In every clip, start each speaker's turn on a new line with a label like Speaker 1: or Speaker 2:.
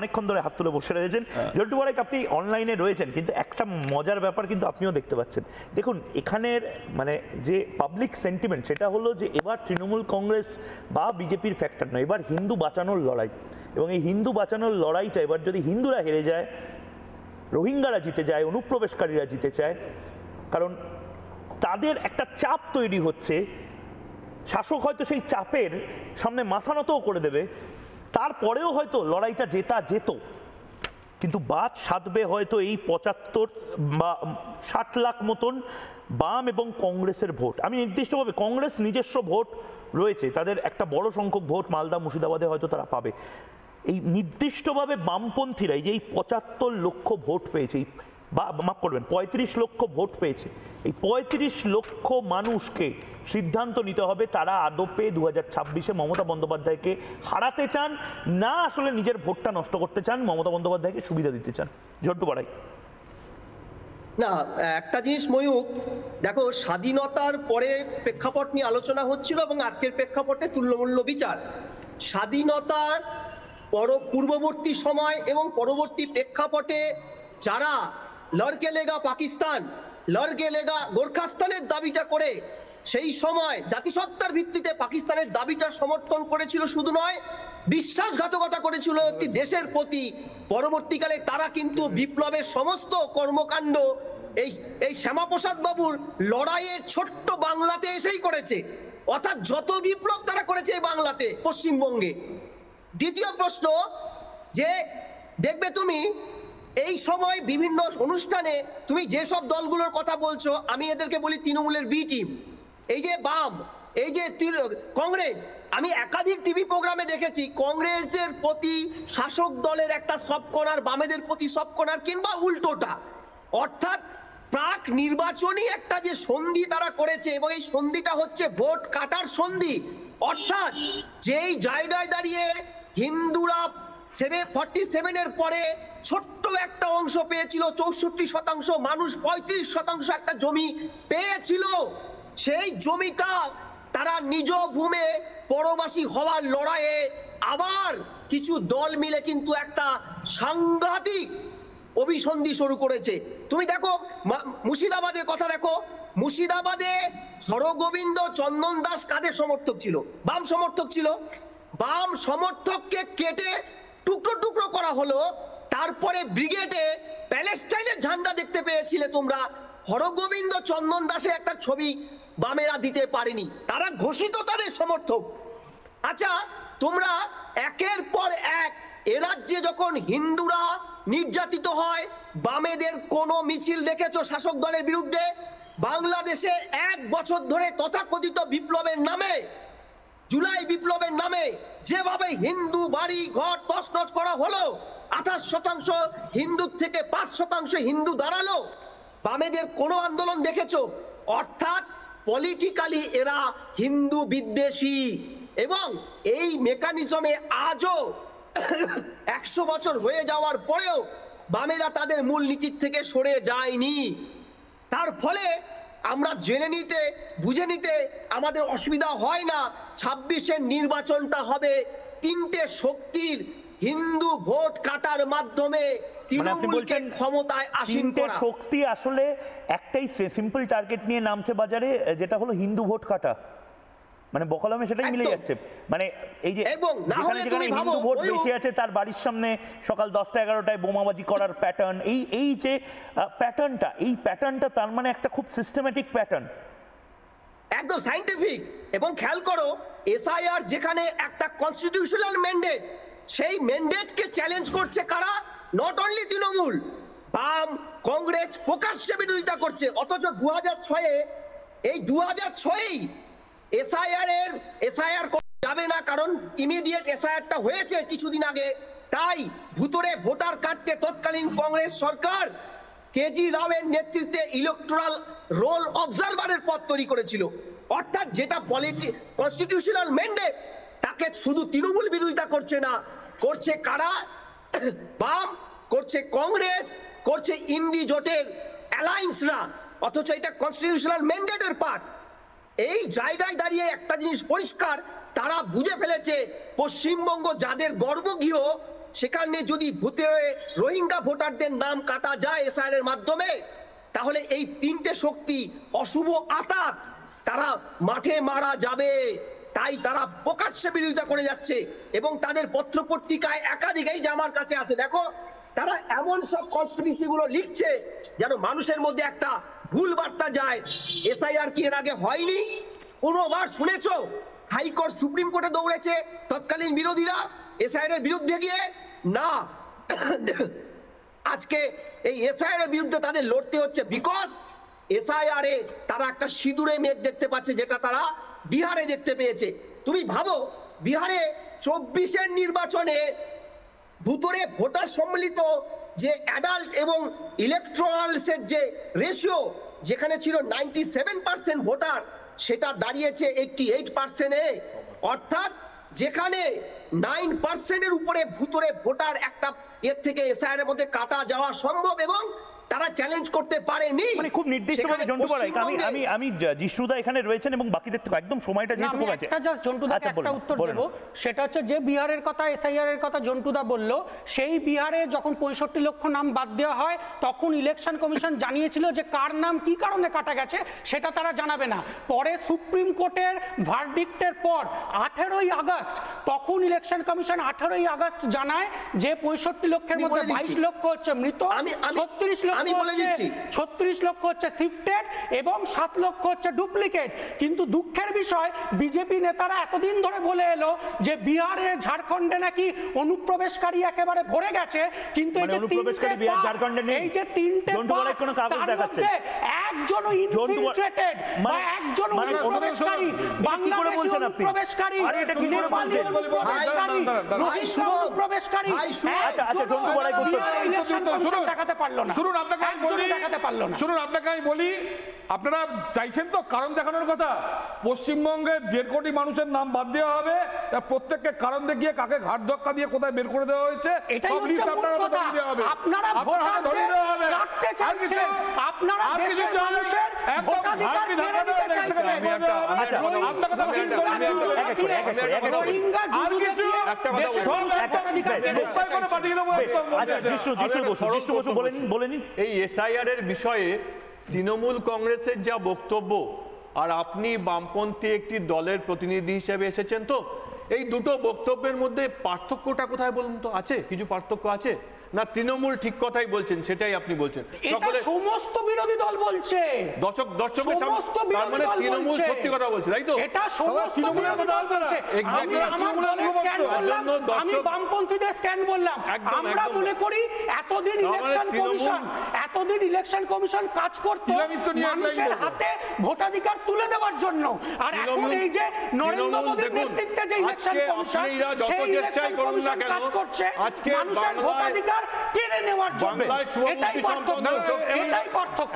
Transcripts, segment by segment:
Speaker 1: অনেকক্ষণ ধরে হাত তুলে বসে রয়েছেন। জন্টু বড়াইক, আপনি অনলাইনে রয়েছেন, কিন্তু একটা মজার ব্যাপার কিন্তু আপনিও দেখতে পাচ্ছেন। দেখুন, এখানের মানে যে পাবলিক সেন্টিমেন্ট সেটা হলো যে এবার তৃণমূল কংগ্রেস বা বিজেপির ফ্যাক্টর নয়, এবার হিন্দু বাঁচানোর লড়াই। এবং এই হিন্দু বাঁচানোর লড়াইটা এবার যদি হিন্দুরা হেরে যায়, রোহিঙ্গারা জিতে যায়, অনুপ্রবেশকারীরা জিতে যায়, কারণ তাদের একটা চাপ তৈরি হচ্ছে, শাসক হয়তো সেই চাপের সামনে মাথা নতও করে দেবে, তারপরেও হয়তো লড়াইটা যেত, কিন্তু বাদ সাধবে হয়তো এই 75 বা 60 লাখ মতন বাম এবং কংগ্রেসের ভোট। আমি নির্দিষ্টভাবে কংগ্রেস নিজস্ব ভোট রয়েছে, তাদের একটা বড় সংখ্যক ভোট মালদা মুর্শিদাবাদে হয়তো তারা পাবে। এই নির্দিষ্টভাবে বামপন্থীরা এই যে এই 75 লক্ষ ভোট পেয়েছে, বা মাফ করবেন 35 লক্ষ ভোট পেয়েছে, এই 35 লক্ষ মানুষকে সিদ্ধান্ত নিতে হবে তারা আদপে 2026-এ মমতা বন্দ্যোপাধ্যায়কে হারাতে চান না আসলে নিজের ভোটটা নষ্ট করতে চান, মমতা বন্দ্যোপাধ্যায়কে সুবিধা দিতে চান। জন্টু বড়াই,
Speaker 2: না, একটা জিনিস ময়ূক, দেখো, স্বাধীনতার পরে প্রেক্ষাপট নিয়ে আলোচনা হচ্ছিল এবং আজকের প্রেক্ষাপটে তুল্যমূল্য বিচার। স্বাধীনতার পূর্ববর্তী সময় এবং পরবর্তী প্রেক্ষাপটে যারা লড়কে লেগা পাকিস্তান, লড়কে লেগা গোর্খাস্তানের দাবিটা করে সেই সময় জাতিসত্তার ভিত্তিতে পাকিস্তানের দাবিটা সমর্থন করেছিল, শুধু নয় বিশ্বাসঘাতকতা করেছিল একটি দেশের প্রতি, পরবর্তীকালে তারা কিন্তু বিপ্লবের সমস্ত কর্মকাণ্ড এই শ্যামাপ্রসাদ বাবুর লড়াইয়ের ছোট্ট বাংলাতে এসেই করেছে। অর্থাৎ যত বিপ্লব তারা করেছে এই বাংলাতে, পশ্চিমবঙ্গে। দ্বিতীয় প্রশ্ন, যে দেখবে তুমি এই সময় বিভিন্ন অনুষ্ঠানে তুমি যেসব দলগুলোর কথা বলছো, আমি এদেরকে বলি তৃণমূলের বি টিম। এই যে বাম, এই যে কংগ্রেস, আমি একাধিক টিভি প্রোগ্রামে দেখেছি কংগ্রেসের প্রতি শাসক দলের একটা সফট কর্নার, বামেদের প্রতি সফট কর্নার, কিংবা উল্টোটা। অর্থাৎ প্রাক নির্বাচনী একটা যে সন্ধি তারা করেছে, এবং এই সন্ধিটা হচ্ছে ভোট কাটার সন্ধি। অর্থাৎ যেই জায়গায় দাঁড়িয়ে হিন্দুরা 47-এর পরে ছোট্ট একটা অংশ পেয়েছিল, 64% মানুষ 35% একটা জমি পেয়েছিল, সেই জমিটা তারা নিজ ভূমে পরবাসী হওয়ার লড়াইয়ে আবার কিছু দল মিলে কিন্তু একটা সাংঘাতিক অভিসন্ধি শুরু করেছে। তুমি দেখো মুর্শিদাবাদের কথা দেখো, মুর্শিদাবাদে হরগোবিন্দ চন্দন দাস কাদের সমর্থক ছিল? বাম সমর্থক ছিল। বাম সমর্থককে কেটে টুকরো টুকরো করা হলো। তারপরে ব্রিগেডে প্যালেস্টাইনের ঝান্ডা দেখতে পেয়েছিলে তোমরা, হরগোবিন্দ চন্দন দাসের একটা ছবি বামেরা দিতে পারেনি, তারা ঘোষিত তাদের সমর্থক। আচ্ছা, তোমরা একের পর এক এ রাজ্যে যখন হিন্দুরা নির্যাতিত হয়, বামেদের কোনো মিছিল দেখেছো শাসক দলের বিরুদ্ধে? বাংলাদেশে 1 বছর ধরে তথাকথিত বিপ্লবের নামে, জুলাই বিপ্লবের নামে যেভাবে হিন্দু বাড়ি ঘর তছনছ করা হলো, 28% হিন্দুর থেকে 5% হিন্দু দাঁড়ালো, বামেদের কোনো আন্দোলন দেখেছো? অর্থাৎ পলিটিক্যালি এরা হিন্দু বিদ্বেষী, এবং এই মেকানিজমে আজও 100 বছর হয়ে যাওয়ার পরেও বামেরা তাদের মূল নীতির থেকে সরে যায়নি। তার ফলে আমরা জেনে নিতে বুঝে নিতে আমাদের অসুবিধা হয় না 26-এর নির্বাচনটা হবে 3টে শক্তির হিন্দু ভোট কাটার মাধ্যমে তৃণমূলকে ক্ষমতায় আসীন করা।
Speaker 1: শক্তি আসলে একটাই সিম্পল টার্গেট নিয়ে নামছে বাজারে, যেটা হলো হিন্দু ভোট কাটা। মানে বকলমে সেটাই মিলে যাচ্ছে। মানে এই যে যেখানে হিন্দু ভোট বেশি আছে তার বাড়ির সামনে সকাল 10টা-11টায় বোমাবাজি করার প্যাটার্ন, এই যে প্যাটার্নটা, এই প্যাটার্নটা তার মানে একটা খুব সিস্টেম্যাটিক প্যাটার্ন,
Speaker 2: একদম সায়েন্টিফিক। এবং খেয়াল করো, এসআইআর যেখানে একটা কনস্টিটিউশনাল ম্যান্ডেট, সেই ম্যান্ডেটকে চ্যালেঞ্জ করছে কারা? নট অনলি তৃণমূল, বাম, কংগ্রেস প্রকাশ্যে বিরোধিতা করছে। অথচ 2006-এ, এই 2006-এই এসআইআর যাবে না, কারণ ইমিডিয়েট এসআইআরটা হয়েছে কিছুদিন আগে, তাই ভুতুরে ভোটার কাটতে তৎকালীন কংগ্রেস সরকার কেজি রাওয়ের নেতৃত্বে ইলেকটোরাল রোল অবজারভারের পদ তৈরি করেছিল। অর্থাৎ যেটা কনস্টিটিউশনাল ম্যান্ডেট, তাকে শুধু তৃণমূল বিরোধিতা করছে না, করছে কারা? বাম, করছে কংগ্রেস, করছে ইন্ডি জোটের অ্যালায়েন্সরা। অথচ এটা কনস্টিটিউশনাল ম্যান্ডেটের পার্ট। এই জায়গায় দাঁড়িয়ে একটা জিনিস পরিষ্কার, তারা বুঝে ফেলেছে পশ্চিমবঙ্গ যাদের গর্বগৃহ, সেখানে যদি রোহিঙ্গা ভোটারদের নাম কাটা যায় এসআইআর এর মাধ্যমে, তাহলে এই তিনটে শক্তি অশুভ আতাত তারা মাঠে মারা যাবে। তাই তারা প্রকাশ্যে বিরোধিতা করে যাচ্ছে এবং তাদের পত্রপত্রিকায় একাধিক, এই যে আমার কাছে আছে দেখো, তারা এমন সব কনস্পিরেসি গুলো লিখছে যেন মানুষের মধ্যে একটা ভুল বার্তা যায়। এসআইআর কি এর আগে হয়নি? কোনোবার শুনেছো হাইকোর্ট সুপ্রিম কোর্টে দৌড়েছে তৎকালীন বিরোধীরা এসআইআর এর বিরুদ্ধে গিয়ে? না। আজকে এই এসআইআর এর বিরুদ্ধে তাদের লড়তে হচ্ছে বিকজ এসআইআর এ তারা একটা সিঁদুরে মেঘ দেখতে পাচ্ছে, যেটা তারা বিহারে দেখতে পেয়েছে। তুমি ভাবো বিহারে 24-এর নির্বাচনে ভুতরে ভোটার সম্মিলিত যে অ্যাডাল্ট এবং ইলেকট্রালসের যে রেশিও, যেখানে ছিল 97% ভোটার, সেটা দাঁড়িয়েছে 88%-এ। অর্থাৎ যেখানে 9%-এর উপরে ভুতরে ভোটার একটা এর থেকে এসআইআর এর মধ্যে কাটা যাওয়া সম্ভব এবং তারা চ্যালেঞ্জ করতে পারেনি।
Speaker 1: মানে খুব নির্দিষ্টভাবে জন্টু বড়াই, আমি জিষ্ণুদা এখানে রয়েছেন এবং বাকিদের থেকে একদম সময়টা যেহেতু কমে আছে,
Speaker 3: একটা জাস্ট জন্টুদাকে একটা উত্তর দেব। সেটা হচ্ছে যে বিহারের কথা, এসআইআর এর কথা জন্টুদা বলল, সেই বিহারে যখন 65 লক্ষ নাম বাদ দেওয়া হয় তখন ইলেকশন কমিশন জানিয়েছিল যে কার নাম কি কারণে কাটা গেছে সেটা তারা জানাবে না। পরে সুপ্রিম কোর্টের ভার্ডিক্টের পর 18ই আগস্ট তখন ইলেকশন কমিশন 18ই আগস্ট জানায় যে 65 লক্ষের মধ্যে 22 লক্ষ হচ্ছে মৃত, 36 লক্ষ হচ্ছে শিফটেড এবং 7 লক্ষ হচ্ছে ডুপ্লিকেট। কিন্তু দুঃখের বিষয় বিজেপি নেতারা এতদিন ধরে বলে এলো যে বিহারে ঝাড়খণ্ডে নাকি অনুপ্রবেশকারী একেবারে ভরে গেছে, কিন্তু এই যে তিনটে
Speaker 1: কোনো কাগজ দেখাচ্ছে
Speaker 3: একজনও ইনফিলট্রেটেড বা একজন অনুপ্রবেশকারী, বাংলাদেশি অনুপ্রবেশকারী, নেপালি অনুপ্রবেশকারী, রোহিঙ্গা অনুপ্রবেশকারী,
Speaker 1: আচ্ছা জন্টু বড়াই
Speaker 3: ইলেকশন কমিশন দেখাতে পারলো না।
Speaker 4: শুনুন আপনাকে আমি বলি, আপনারা চাইছেন তো কারণ দেখানোর কথা। পশ্চিমবঙ্গের 1.5 কোটি মানুষের নাম বাদ দেওয়া হবে, প্রত্যেককে কারণ দেখিয়ে কাকে ঘাট ধাক্কা দিয়ে কোথায় বের করে দেওয়া হয়েছে সব লিস্ট আপনারা ধরিয়ে দেওয়া হবে।
Speaker 3: আপনারা ভোটারদের কাটতে চাইছেন, আপনারা দেশের মানুষের ভোটাধিকার কেড়ে নিতে চাইছেন।
Speaker 1: আচ্ছা
Speaker 3: রোহিঙ্গা যুদ্ধে সব ভোটাধিকার
Speaker 4: পাঠিয়ে দেবো।
Speaker 1: জিষ্ণু বসু বলে নিন।
Speaker 5: এই এসআইআর এর বিষয়ে তৃণমূল কংগ্রেসের যা বক্তব্য, আর আপনি বামপন্থী একটি দলের প্রতিনিধি হিসেবে এসেছেন, তো এই দুটো বক্তব্যের মধ্যে পার্থক্যটা কোথায় বলুন তো? আছে কিছু পার্থক্য আছে না? তৃণমূল ঠিক কথাই বলছেন সেটাই আপনি বলছেন,
Speaker 3: এটা সমস্ত বিরোধী দল বলছে,
Speaker 5: দর্শকের সামনে, তার মানে তৃণমূল সত্যি কথা বলছে, তাই তো?
Speaker 3: এটা সমস্ত বিরোধী দল বলছে। আমি বামপন্থীদের স্ট্যান্ড বললাম। আমরা মনে করি এতদিন ইলেকশন কমিশন কাজ করত মানুষের হাতে ভোটাধিকার তুলে দেওয়ার জন্য, আর এখন এই যে নরেন্দ্র মোদীর নেতৃত্বে যে ইলেকশন কমিশন, সেই ইলেকশন কমিশন কাজ করছে মানুষের ভোটাধিকার কেড়ে নেওয়ার জন্য। এটাই পার্থক্য।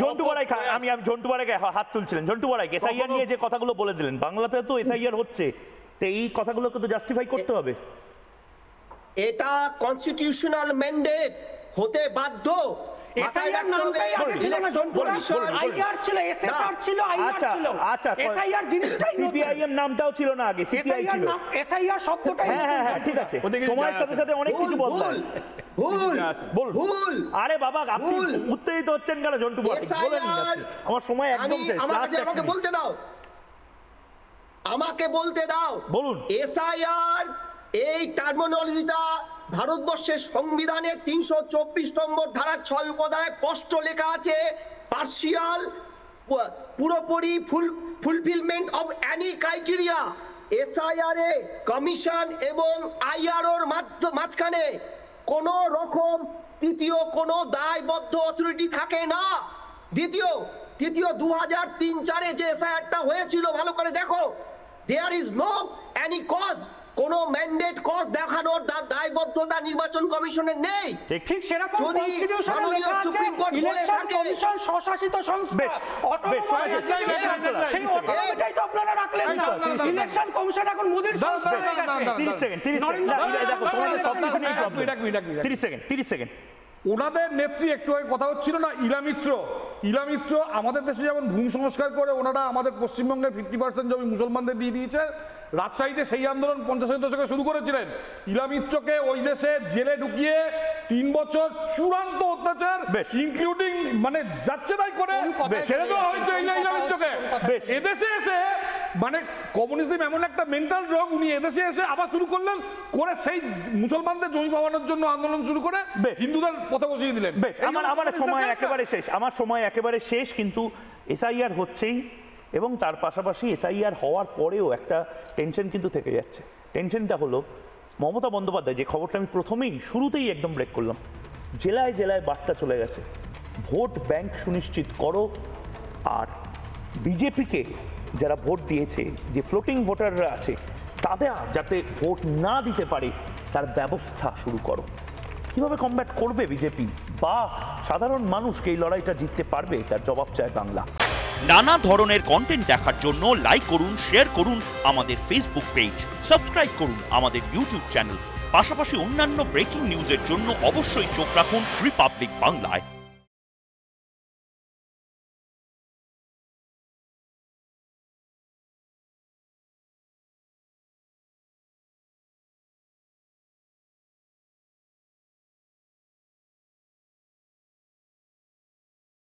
Speaker 1: জন্টু বড়াই, আমি জন্টু বড়াইকে হাত তুলছিলেন। জন্টু বড়াই এসআইআর নিয়ে যে কথাগুলো বলে দিলেন, বাংলাতে তো এসআইআর হচ্ছে, তো এই কথাগুলোকে তো জাস্টিফাই করতে হবে।
Speaker 2: এটা কনস্টিটিউশনাল ম্যান্ডেট হতে বাধ্য।
Speaker 1: সিপিআইএম নামটাও ছিল না আগে, সিপিআই ছিল।
Speaker 3: এসআইআর শব্দটাই
Speaker 1: ঠিক আছে, সময়ের সাথে সাথে অনেক কিছু বদলায়।
Speaker 2: ভুল।
Speaker 1: আরে বাবা, আপনি উত্তেজিত হচ্ছেন কেন জন্টু বড়াই? বলে নিন আপনি। আমার সময় একদম শেষ।
Speaker 2: আমাকে বলতে দাও
Speaker 1: বলুন।
Speaker 2: এসআইআর এই টার্মিনোলজিটা ভারতবর্ষের সংবিধানে 324 নম্বর ধারা 6 উপধারায় স্পষ্ট লেখা আছে, পার্সিয়াল, পুরোপুরি fulfilment of any criteria. SIR A commission এবং আইআরওর মাঝখানে কোন রকম তৃতীয় কোনো দায়বদ্ধ অথরিটি থাকে না। দ্বিতীয় 2003-4 যে এসআইআরটা হয়েছিল, ভালো করে দেখো, there is no any cause, কোন ম্যান্ডেট কজ দেখানোর দায়বদ্ধতা নির্বাচন কমিশনের নেই।
Speaker 3: ঠিক সেরকম কনস্টিটিউশনে লেখা আছে ইলেকশন কমিশন স্বশাসিত সংস্থা, সেই অটোনমিটাই তো আপনারা রাখলেন না। ইলেকশন কমিশন এখন মোদির সংস্থা হয়ে গেছে।
Speaker 1: 30 সেকেন্ড দেখো, তোমাদের সব কিছু নিয়ে প্রবলেম। 30 সেকেন্ড।
Speaker 4: ওনাদের নেত্রী একটু আগে কথা হচ্ছিল না, ইলামিত্র আমাদের দেশে যেমন ভূমি সংস্কার করে ওনারা আমাদের পশ্চিমবঙ্গের 50% জমি মুসলমানদের দিয়ে দিয়েছে, রাজশাহীতে সেই আন্দোলন 50-এর দশকে শুরু করেছিলেন। ইলা মিত্রকে ওই দেশে জেলে ঢুকিয়ে 3 বছর চূড়ান্ত অত্যাচার, ইনক্লুডিং মানে যাচ্ছে তাই করে ছেড়ে দেওয়া হয়েছে ইলা মিত্রকে। এদেশে এসে মানে কমিউনিজম এমন একটা মেন্টাল ড্রাগ, উনি এদেশে এসে আবার শুরু করলেন, করে সেই মুসলমানদের জমি পাওয়ানোর জন্য আন্দোলন শুরু করে হিন্দুদের পথে বসিয়ে দিলেন।
Speaker 1: আমার সময় একেবারে শেষ, কিন্তু এসআইআর হচ্ছেই এবং তার পাশাপাশি এসআইআর হওয়ার পরেও একটা টেনশন কিন্তু থেকে যাচ্ছে। টেনশনটা হলো মমতা বন্দ্যোপাধ্যায়, যে খবরটা আমি প্রথমেই শুরুতেই একদম ব্রেক করলাম, জেলায় জেলায় বার্তা চলে গেছে, ভোট ব্যাংক সুনিশ্চিত করো, আর বিজেপিকে যারা ভোট দিয়েছে, যে ফ্লোটিং ভোটাররা আছে, তাদের যাতে ভোট না দিতে পারে তার ব্যবস্থা শুরু করো। কিভাবে কমব্যাট করবে বিজেপি, বা সাধারণ মানুষকে এই লড়াইটা জিততে পারবে, তার জবাব চায় বাংলা।
Speaker 6: নানা ধরনের কন্টেন্ট দেখার জন্য লাইক করুন, শেয়ার করুন আমাদের ফেসবুক পেজ, সাবস্ক্রাইব করুন আমাদের ইউটিউব চ্যানেল। পাশাপাশি অন্যান্য ব্রেকিং নিউজের জন্য অবশ্যই চোখ রাখুন রিপাবলিক বাংলায়।